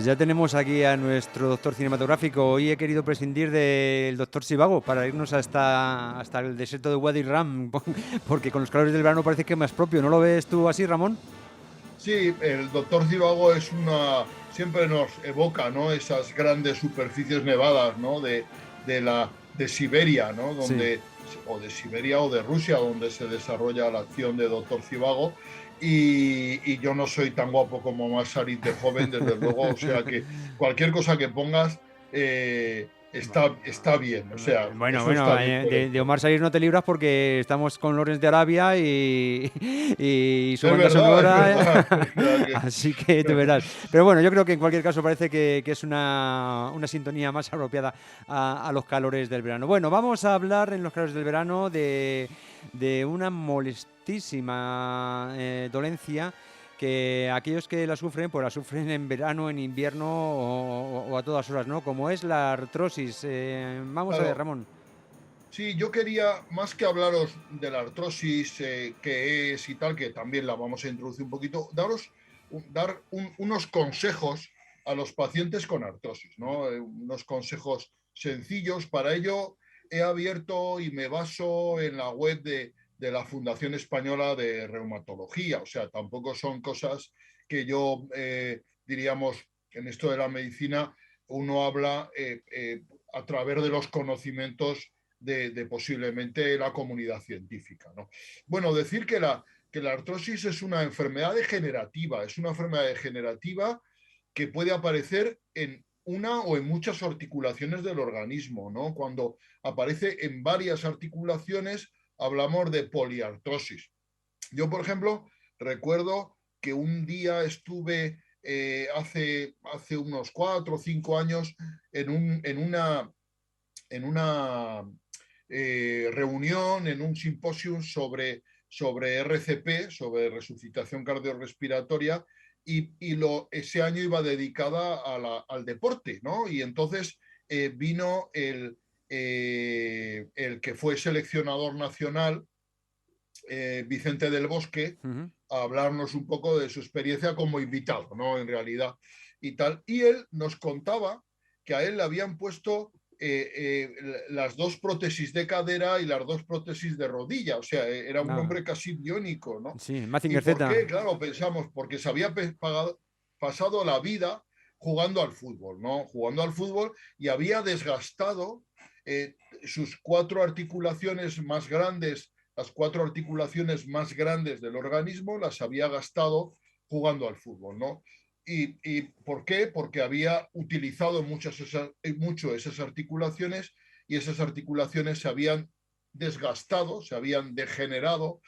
Pues ya tenemos aquí a nuestro doctor cinematográfico. Hoy he querido prescindir del doctor Sivago para irnos hasta el desierto de Wadi Rum, porque con los calores del verano parece que es más propio. ¿No lo ves tú así, Ramón? Sí, el doctor Zivago siempre nos evoca, ¿no? Esas grandes superficies nevadas, ¿no? De Siberia, ¿no? Sí. O de Siberia o de Rusia, donde se desarrolla la acción de doctor Zivago. Y yo no soy tan guapo como Masarit de joven, desde luego, o sea que cualquier cosa que pongas está bien, o sea, Bueno, eso está bueno, bien por de dentro. Omar Salir no te libras porque estamos con Lorenz de Arabia y su Es banda verdad, es sonora, verdad. O sea que... así que te verás. Pero bueno, yo creo que en cualquier caso parece que es una sintonía más apropiada a los calores del verano. Bueno, vamos a hablar en los calores del verano de una molestísima dolencia que aquellos que la sufren, pues la sufren en verano, en invierno o a todas horas, ¿no? Como es la artrosis. Vamos a ver, Claro, Ramón. sí, yo quería, más que hablaros de la artrosis, qué es y tal, que también la vamos a introducir un poquito, unos consejos a los pacientes con artrosis, ¿no? Unos consejos sencillos. Para ello he abierto y me baso en la web de la Fundación Española de Reumatología. O sea, tampoco son cosas que yo, diríamos, en esto de la medicina, uno habla a través de los conocimientos de posiblemente la comunidad científica, ¿no? Bueno, decir que la artrosis es una enfermedad degenerativa, es una enfermedad degenerativa que puede aparecer en una o en muchas articulaciones del organismo, ¿no? Cuando aparece en varias articulaciones, hablamos de poliartrosis. Yo, por ejemplo, recuerdo que un día estuve hace unos 4 o 5 años en una reunión, en un simposio sobre RCP, sobre resucitación cardiorrespiratoria, ese año iba dedicada al deporte, ¿no? Y entonces vino el que fue seleccionador nacional, Vicente del Bosque, Uh -huh. a hablarnos un poco de su experiencia como invitado, ¿no? En realidad, y tal. Y él nos contaba que a él le habían puesto las dos prótesis de cadera y las dos prótesis de rodilla, o sea, era un Ah, hombre casi biónico, ¿no? sí, ¿Y Mazinger por Z. qué? Claro, pensamos, porque se había pasado la vida jugando al fútbol, ¿no? Jugando al fútbol y había desgastado sus cuatro articulaciones más grandes, las cuatro articulaciones más grandes del organismo, las había gastado jugando al fútbol, ¿no? ¿Y por qué? Porque había utilizado mucho esas articulaciones y esas articulaciones se habían desgastado, se habían degenerado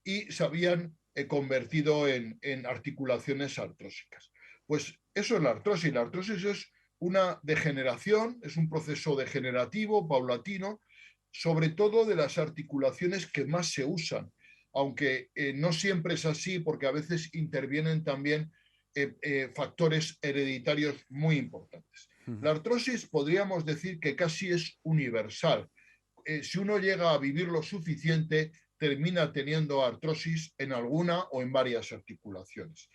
y se habían convertido en articulaciones artrósicas. Pues eso es la artrosis. La artrosis es una degeneración, es un proceso degenerativo, paulatino, sobre todo de las articulaciones que más se usan, aunque no siempre es así porque a veces intervienen también factores hereditarios muy importantes. Uh -huh. La artrosis podríamos decir que casi es universal. Si uno llega a vivir lo suficiente, termina teniendo artrosis en alguna o en varias articulaciones.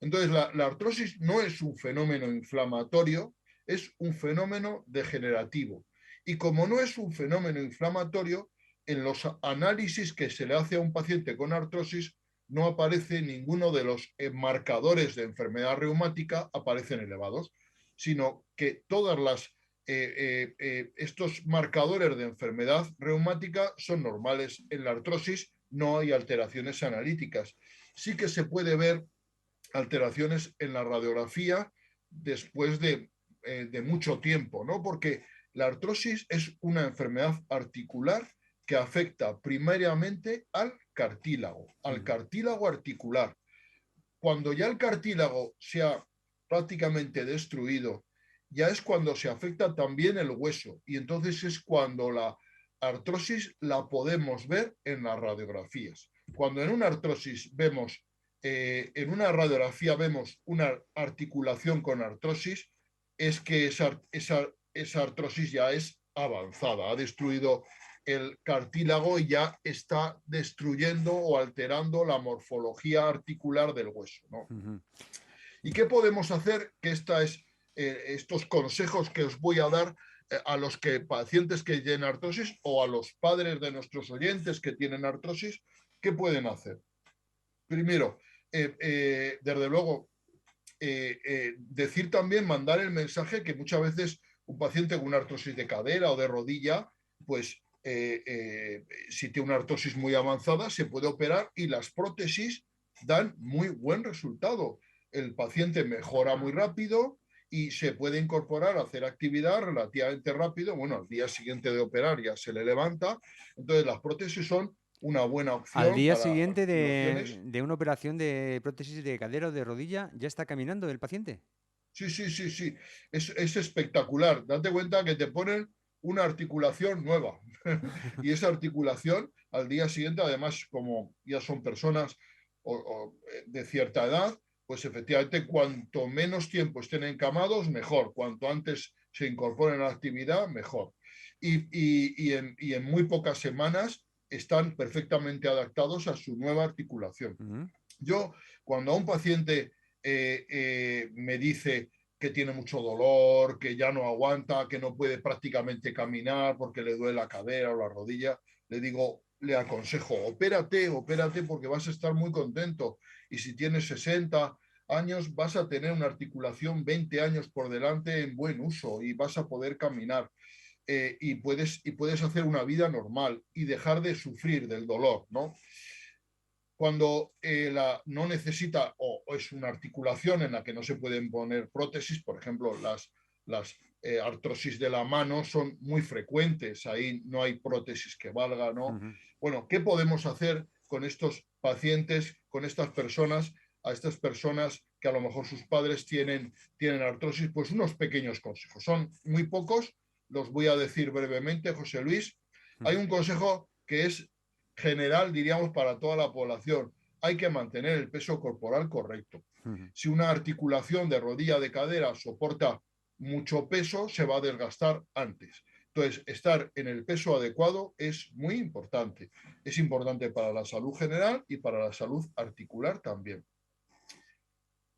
Entonces, la artrosis no es un fenómeno inflamatorio, es un fenómeno degenerativo. Y como no es un fenómeno inflamatorio, en los análisis que se le hace a un paciente con artrosis no aparece ninguno de los marcadores de enfermedad reumática aparecen elevados, sino que todas estos marcadores de enfermedad reumática son normales. En la artrosis no hay alteraciones analíticas. Sí que se puede ver alteraciones en la radiografía después de mucho tiempo, ¿no? Porque la artrosis es una enfermedad articular que afecta primariamente al cartílago articular. Cuando ya el cartílago se ha prácticamente destruido, ya es cuando se afecta también el hueso y entonces es cuando la artrosis la podemos ver en las radiografías. Cuando en una artrosis vemos, en una radiografía vemos una articulación con artrosis, es que esa artrosis ya es avanzada, ha destruido el cartílago y ya está destruyendo o alterando la morfología articular del hueso, ¿no? Uh -huh. ¿Y qué podemos hacer? Que esta es estos consejos que os voy a dar a los pacientes que tienen artrosis o a los padres de nuestros oyentes que tienen artrosis, ¿qué pueden hacer? Primero, desde luego, decir también, mandar el mensaje que muchas veces un paciente con una artrosis de cadera o de rodilla, pues si tiene una artrosis muy avanzada, se puede operar y las prótesis dan muy buen resultado. El paciente mejora muy rápido y se puede incorporar a hacer actividad relativamente rápido. Bueno, al día siguiente de operar ya se le levanta. Entonces, las prótesis son una buena Al opción día para siguiente articulaciones. de una operación de prótesis de cadera o de rodilla, ¿ya está caminando el paciente? Sí, sí, sí, sí. Es espectacular. Date cuenta que te ponen una articulación nueva. Y esa articulación al día siguiente, además, como ya son personas de cierta edad, pues efectivamente cuanto menos tiempo estén encamados, mejor. Cuanto antes se incorporen a la actividad, mejor. Y en muy pocas semanas están perfectamente adaptados a su nueva articulación. Ujú. Yo, cuando a un paciente me dice que tiene mucho dolor, que ya no aguanta, que no puede prácticamente caminar porque le duele la cadera o la rodilla, le digo, le aconsejo, opérate, opérate porque vas a estar muy contento. Y si tienes 60 años, vas a tener una articulación 20 años por delante en buen uso y vas a poder caminar. Y puedes hacer una vida normal y dejar de sufrir del dolor, ¿no? Cuando no necesita o es una articulación en la que no se pueden poner prótesis, por ejemplo, las artrosis de la mano son muy frecuentes, ahí no hay prótesis que valga, ¿no? Ujú. Bueno, ¿qué podemos hacer con estos pacientes, con estas personas, a estas personas que a lo mejor sus padres tienen artrosis? Pues unos pequeños consejos, son muy pocos, los voy a decir brevemente, José Luis. Hay un consejo que es general, diríamos, para toda la población. Hay que mantener el peso corporal correcto. Ujú. Si una articulación de rodilla, de cadera, soporta mucho peso, se va a desgastar antes. Entonces, estar en el peso adecuado es muy importante. Es importante para la salud general y para la salud articular también.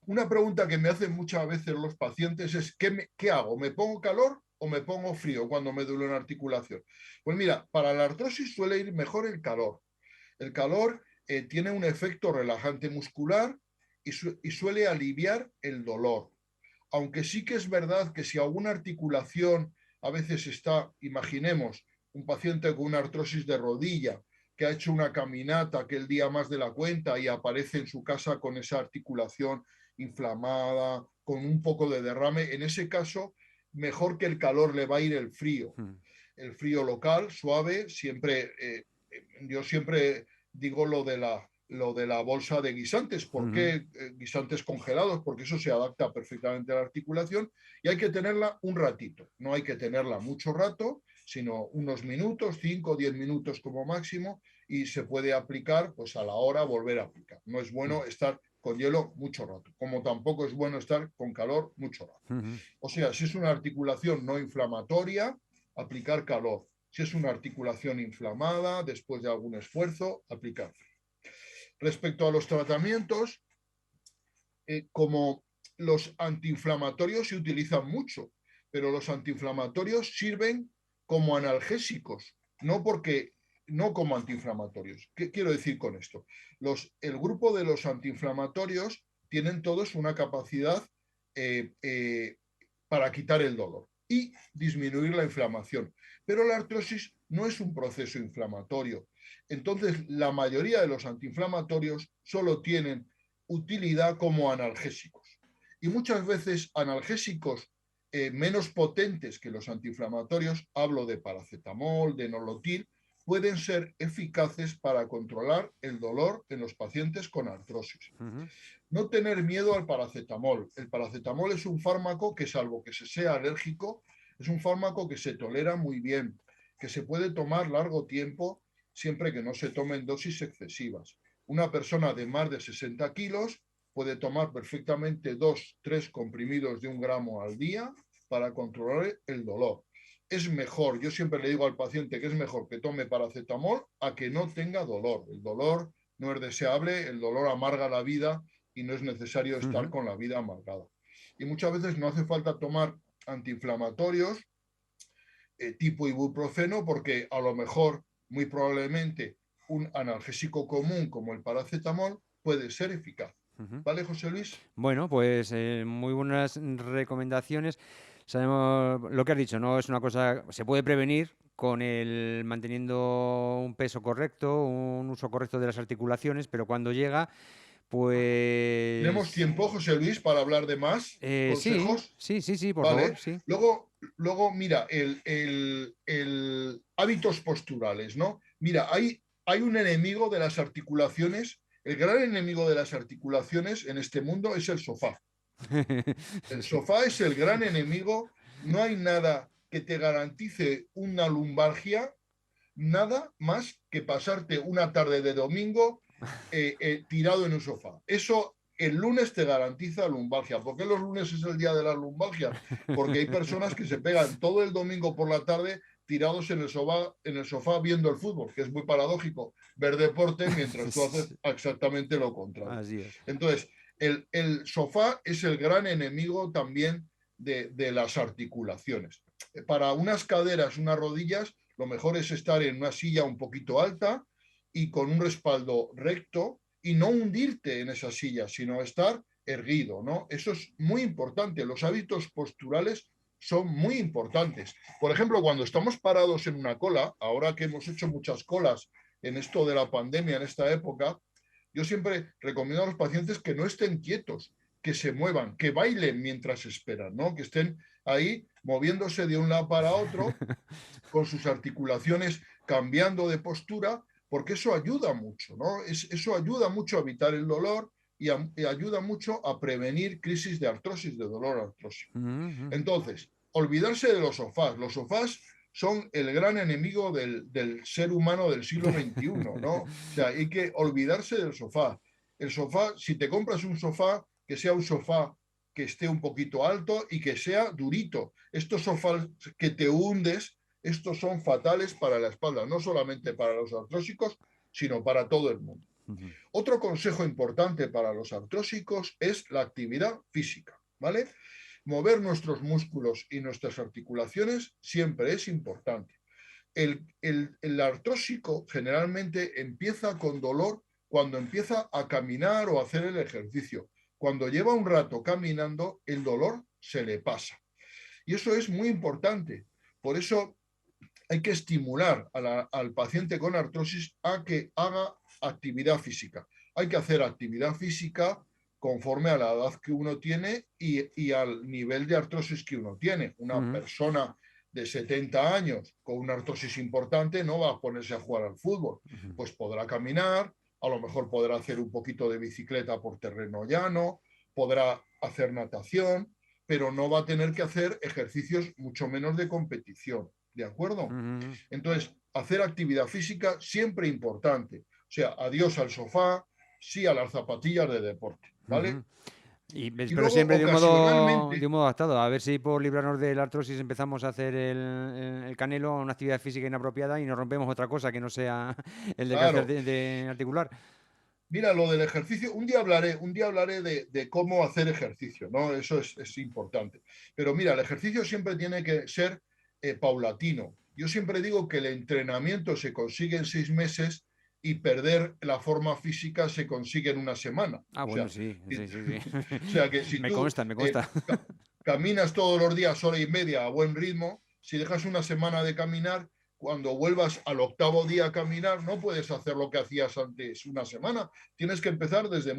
Una pregunta que me hacen muchas veces los pacientes es, ¿qué hago? ¿Me pongo calor o me pongo frío cuando me duele una articulación? Pues mira, para la artrosis suele ir mejor el calor. El calor tiene un efecto relajante muscular y suele aliviar el dolor. Aunque sí que es verdad que si alguna articulación a veces está, imaginemos, un paciente con una artrosis de rodilla que ha hecho una caminata aquel día más de la cuenta y aparece en su casa con esa articulación inflamada, con un poco de derrame, en ese caso, mejor que el calor le va a ir el frío. Ujú. El frío local, suave, siempre, yo siempre digo lo de la bolsa de guisantes. ¿Por Ujú. qué guisantes congelados? Porque eso se adapta perfectamente a la articulación y hay que tenerla un ratito. No hay que tenerla mucho rato, sino unos minutos, 5 o 10 minutos como máximo, y se puede aplicar pues a la hora volver a aplicar. No es bueno estar con hielo mucho rato, como tampoco es bueno estar con calor mucho rato. Ujú. O sea, si es una articulación no inflamatoria, aplicar calor. Si es una articulación inflamada, después de algún esfuerzo, aplicar. Respecto a los tratamientos, como los antiinflamatorios se utilizan mucho, pero los antiinflamatorios sirven como analgésicos, no como antiinflamatorios. ¿Qué quiero decir con esto? El grupo de los antiinflamatorios tienen todos una capacidad eh, eh, para quitar el dolor y disminuir la inflamación. Pero la artrosis no es un proceso inflamatorio. Entonces, la mayoría de los antiinflamatorios solo tienen utilidad como analgésicos. Y muchas veces analgésicos menos potentes que los antiinflamatorios, hablo de paracetamol, de nolotil, pueden ser eficaces para controlar el dolor en los pacientes con artrosis. Ujú. No tener miedo al paracetamol. El paracetamol es un fármaco que, salvo que se sea alérgico, es un fármaco que se tolera muy bien, que se puede tomar largo tiempo siempre que no se tomen dosis excesivas. Una persona de más de 60 kilos puede tomar perfectamente 2, 3 comprimidos de 1 gramo al día para controlar el dolor. Es mejor, yo siempre le digo al paciente que es mejor que tome paracetamol a que no tenga dolor. El dolor no es deseable, el dolor amarga la vida y no es necesario estar Ujú. con la vida amargada. y muchas veces no hace falta tomar antiinflamatorios tipo ibuprofeno porque a lo mejor, muy probablemente, un analgésico común como el paracetamol puede ser eficaz. Ujú. ¿Vale, José Luis? Bueno, pues muy buenas recomendaciones. Sabemos lo que has dicho, ¿no? Es una cosa, se puede prevenir con el manteniendo un peso correcto, un uso correcto de las articulaciones, pero cuando llega, ¿Tenemos pues tiempo, José Luis, para hablar de más sí, consejos? sí, sí, sí, por favor, Vale. sí. Luego mira, hábitos posturales, ¿no? Mira, hay un enemigo de las articulaciones. El gran enemigo de las articulaciones en este mundo es el sofá. El Sí. sofá es el gran enemigo. No hay nada que te garantice una lumbalgia, nada más que pasarte una tarde de domingo tirado en un sofá. Eso el lunes te garantiza lumbalgia. ¿Por qué los lunes es el día de las lumbalgias? Porque hay personas que se pegan todo el domingo por la tarde tirados en el sofá viendo el fútbol, que es muy paradójico ver deporte mientras tú haces exactamente lo contrario. Así es. Entonces, el sofá es el gran enemigo también de las articulaciones. Para unas caderas, unas rodillas, lo mejor es estar en una silla un poquito alta y con un respaldo recto y no hundirte en esa silla, sino estar erguido, ¿no? Eso es muy importante. Los hábitos posturales son muy importantes. Por ejemplo, cuando estamos parados en una cola, ahora que hemos hecho muchas colas en esto de la pandemia, en esta época, yo siempre recomiendo a los pacientes que no estén quietos, que se muevan, que bailen mientras esperan, ¿no? Que estén ahí moviéndose de un lado para otro con sus articulaciones cambiando de postura, porque eso ayuda mucho, ¿no? Eso ayuda mucho a evitar el dolor y ayuda mucho a prevenir crisis de artrosis, de dolor artrósico. Ujú. Entonces, olvidarse de los sofás. Los sofás son el gran enemigo del ser humano del siglo XXI, ¿no? O sea, hay que olvidarse del sofá. El sofá, si te compras un sofá, que sea un sofá que esté un poquito alto y que sea durito. Estos sofás que te hundes, estos son fatales para la espalda, no solamente para los artrósicos, sino para todo el mundo. Ujú. Otro consejo importante para los artrósicos es la actividad física, ¿vale? Mover nuestros músculos y nuestras articulaciones siempre es importante. El artrósico generalmente empieza con dolor cuando empieza a caminar o a hacer el ejercicio. Cuando lleva un rato caminando, el dolor se le pasa. Y eso es muy importante. Por eso hay que estimular al paciente con artrosis a que haga actividad física. Hay que hacer actividad física conforme a la edad que uno tiene y al nivel de artrosis que uno tiene. Una Ujú. persona de 70 años con una artrosis importante no va a ponerse a jugar al fútbol. Ujú. Pues podrá caminar, a lo mejor podrá hacer un poquito de bicicleta por terreno llano, podrá hacer natación, pero no va a tener que hacer ejercicios mucho menos de competición. ¿De acuerdo? Ujú. Entonces, hacer actividad física siempre importante. O sea, adiós al sofá, sí a las zapatillas de deporte, ¿vale? Ujú. Y Pero luego, siempre de ocasionalmente, un modo adaptado. A ver si por librarnos de la artrosis empezamos a hacer el canelo, una actividad física inapropiada y nos rompemos otra cosa que no sea el desgaste claro, articular. mira, lo del ejercicio, un día hablaré de cómo hacer ejercicio, ¿no? Eso es importante. Pero mira, el ejercicio siempre tiene que ser paulatino. Yo siempre digo que el entrenamiento se consigue en 6 meses y perder la forma física se consigue en una semana. Ah, bueno, sí, sí, sí, sí. O sea que si Me tú consta, me consta. caminas todos los días hora y media a buen ritmo, si dejas una semana de caminar, cuando vuelvas al octavo día a caminar, no puedes hacer lo que hacías antes una semana. Tienes que empezar desde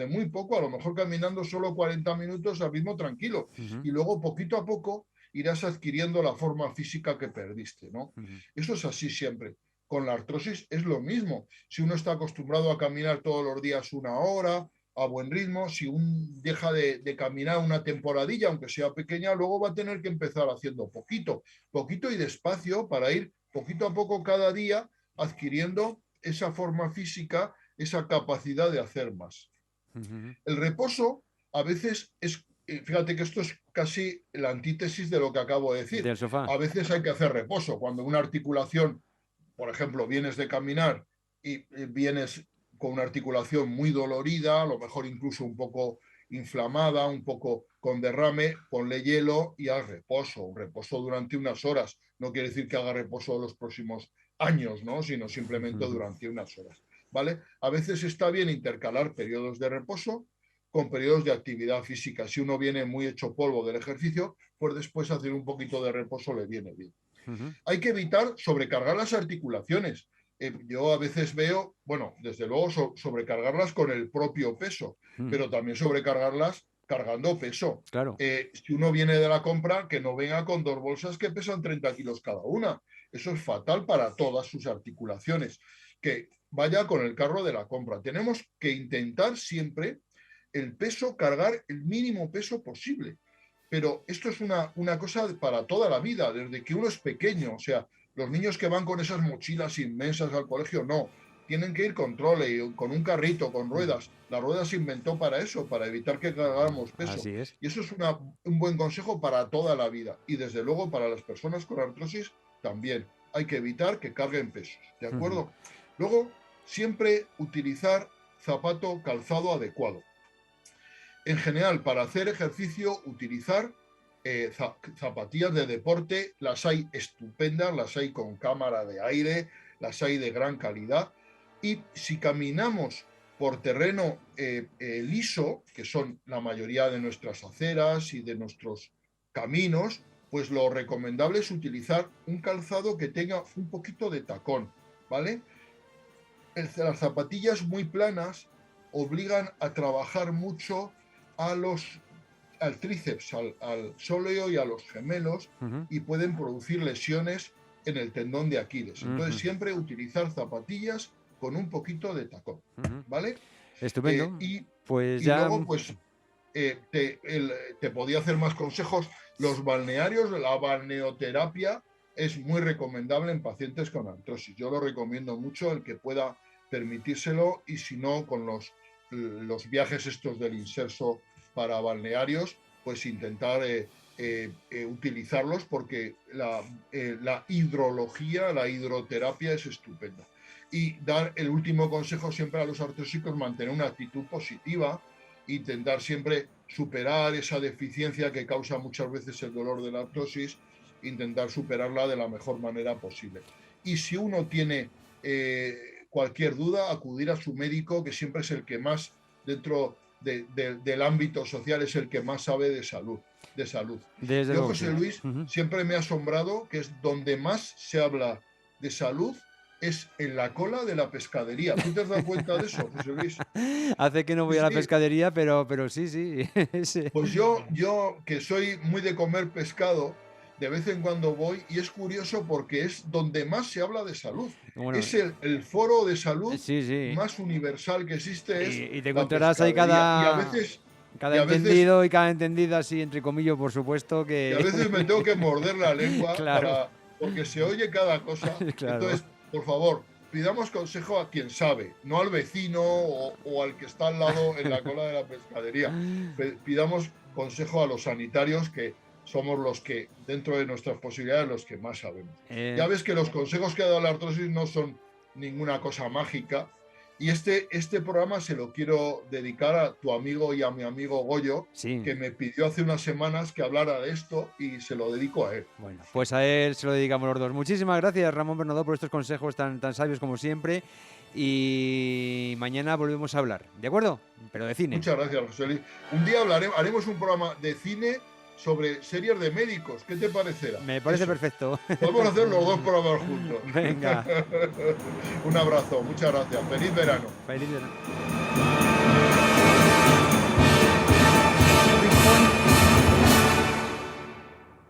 muy poco, a lo mejor caminando solo 40 minutos a ritmo tranquilo. Ujú, Y luego, poquito a poco, irás adquiriendo la forma física que perdiste, ¿no? ujú. Eso es así siempre. Con la artrosis es lo mismo. Si uno está acostumbrado a caminar todos los días una hora, a buen ritmo, si un deja de caminar una temporadilla, aunque sea pequeña, luego va a tener que empezar haciendo poquito, poquito y despacio para ir poquito a poco cada día adquiriendo esa forma física, esa capacidad de hacer más. Ujú. El reposo a veces es, fíjate que esto es casi la antítesis de lo que acabo de decir. Del sofá. A veces hay que hacer reposo. Cuando una articulación, por ejemplo, vienes de caminar y vienes con una articulación muy dolorida, a lo mejor incluso un poco inflamada, un poco con derrame, ponle hielo y haz reposo, un reposo durante unas horas. No quiere decir que haga reposo los próximos años, ¿no? Sino simplemente durante unas horas, ¿vale? A veces está bien intercalar periodos de reposo con periodos de actividad física. Si uno viene muy hecho polvo del ejercicio, pues después hacer un poquito de reposo le viene bien. Hay que evitar sobrecargar las articulaciones. Yo a veces veo, bueno, desde luego sobrecargarlas con el propio peso, pero también sobrecargarlas cargando peso. Claro. Si uno viene de la compra, que no venga con 2 bolsas que pesan 30 kilos cada una. Eso es fatal para todas sus articulaciones. Que vaya con el carro de la compra. Tenemos que intentar siempre el peso, cargar el mínimo peso posible. Pero esto es una cosa para toda la vida, desde que uno es pequeño. O sea, los niños que van con esas mochilas inmensas al colegio, no. Tienen que ir con trole, con un carrito, con ruedas. La rueda se inventó para eso, para evitar que cargáramos peso. Así es. Y eso es un buen consejo para toda la vida. Y desde luego para las personas con artrosis también. Hay que evitar que carguen pesos, ¿de acuerdo? Luego, siempre utilizar zapato calzado adecuado. En general, para hacer ejercicio, utilizar zapatillas de deporte. Las hay estupendas, las hay con cámara de aire, las hay de gran calidad. Y si caminamos por terreno liso, que son la mayoría de nuestras aceras y de nuestros caminos, pues lo recomendable es utilizar un calzado que tenga un poquito de tacón, ¿vale? Las zapatillas muy planas obligan a trabajar mucho al tríceps, al sóleo y a los gemelos, y pueden producir lesiones en el tendón de Aquiles. Entonces siempre utilizar zapatillas con un poquito de tacón, ¿vale? Estupendo. Y ya... luego, pues, te podía hacer más consejos. Los balnearios, la balneoterapia es muy recomendable en pacientes con artrosis. Yo lo recomiendo mucho, el que pueda permitírselo, y si no, con los viajes estos del inserso para balnearios, pues intentar utilizarlos, porque la hidrología, la hidroterapia es estupenda. Y dar el último consejo siempre a los artrósicos: mantener una actitud positiva, intentar siempre superar esa deficiencia que causa muchas veces el dolor de la artrosis, intentar superarla de la mejor manera posible. Y si uno tiene cualquier duda, acudir a su médico, que siempre es el que más, dentro del ámbito social, es el que más sabe de salud. Yo, José Luis, siempre me ha asombrado que es donde más se habla de salud, es en la cola de la pescadería. ¿Tú te has dado cuenta de eso, José Luis? Hace que no voy a la pescadería, pero sí. Sí. Pues yo, que soy muy de comer pescado, de vez en cuando voy, y es curioso porque es donde más se habla de salud. Bueno, es el foro de salud más universal que existe. Y te encontrarás ahí cada entendido y cada entendida, así entre comillas, por supuesto. Y a veces me tengo que morder la lengua, claro, porque se oye cada cosa. Claro. Entonces, por favor, pidamos consejo a quien sabe, no al vecino o al que está al lado en la cola de la pescadería. Pidamos consejo a los sanitarios, que somos los que, dentro de nuestras posibilidades, los que más sabemos. Ya ves que los consejos que ha dado la artrosis no son ninguna cosa mágica. Y este programa se lo quiero dedicar a tu amigo y a mi amigo Goyo, que me pidió hace unas semanas que hablara de esto, y se lo dedico a él. Bueno, pues a él se lo dedicamos los dos. Muchísimas gracias, Ramón Bernadó, por estos consejos tan sabios como siempre. Y mañana volvemos a hablar, ¿de acuerdo? Pero de cine. Muchas gracias, José Luis. Un día haremos un programa de cine sobre series de médicos. ¿Qué te parecerá? Me parece perfecto. Podemos hacer los dos programas juntos. Venga. Un abrazo, muchas gracias. Feliz verano. Feliz verano.